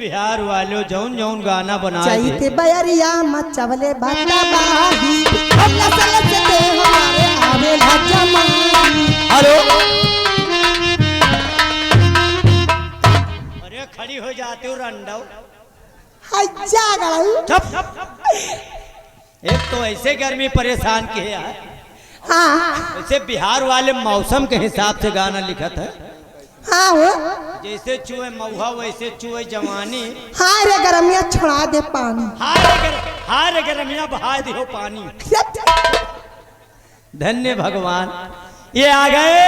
बिहार वालों जौन जौन गाना बना चैते बयरिया मचवले भटबाही हम नसल से दे हमारे आवे जमाई। हेलो अरे खड़ी हो जाते हो रंडो हाय जागड़ू चुप। एक तो ऐसे गर्मी परेशान किया है, हाँ वैसे बिहार वाले मौसम के हिसाब से गाना लिखत है। हाँ हो जैसे चूहे मऊहा वैसे चूहे जवानी। हाँ रे गरमिया छोड़ा दे पानी। हाय रे गरमिया बहा दियो पानी। धन्य भगवान। ये आ गए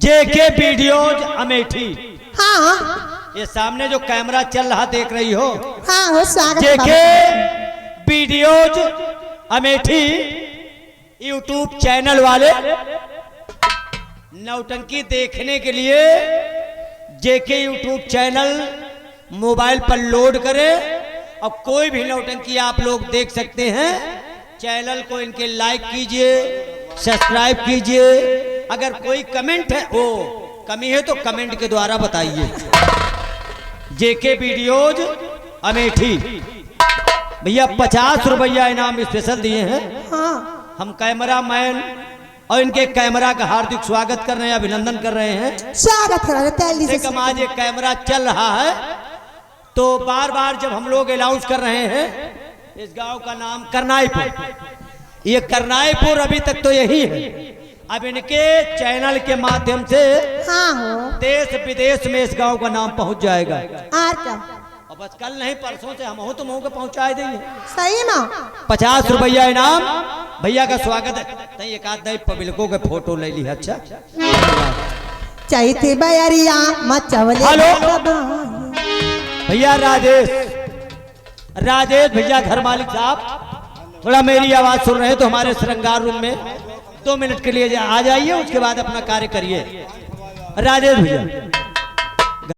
जेके वीडियोज अमेठी। हाँ ये सामने जो कैमरा चल रहा देख रही हो, हाँ हो स्वागत जेके वीडियोज अमेठी यूट्यूब चैनल वाले नौटंकी देखने के लिए जेके यूट्यूब चैनल मोबाइल पर लोड करें और कोई भी नौटंकी आप लोग देख सकते हैं। चैनल को इनके लाइक कीजिए, सब्सक्राइब कीजिए। अगर कोई कमेंट है वो कमी है तो कमेंट के द्वारा बताइए। जेके वीडियोज अमेठी भैया 50 रुपया इनाम स्पेशल दिए हैं। हाँ हम कैमरा मैन और इनके कैमरा का हार्दिक स्वागत कर रहे हैं, अभिनंदन कर रहे हैं। स्वागत है तैली से कम आज एक कैमरा चल रहा है तो बार बार जब हम लोग अनाउंस कर रहे हैं इस गांव का नाम करनाईपुर। ये करनाईपुर अभी तक तो यही है, अब इनके चैनल के माध्यम से हाँ हो देश विदेश में इस गांव का नाम पहुंच जाएगा। और क्या और बस कल नहीं परसों से हम हो तो मुंह को पहुंचा देंगे। सही ना 50 रुपया इनाम भैया का स्वागत है। तई एक आध पब्लिकों के फोटो ले ली। अच्छा चैते बयरिया मचवले हेलो भैया राजेश भैया घर मालिक साहब थोड़ा मेरी आवाज सुन रहे हैं तो हमारे श्रृंगार रूम में 2 मिनट के लिए आ जाइए, उसके बाद अपना कार्य करिए। राजेश भैया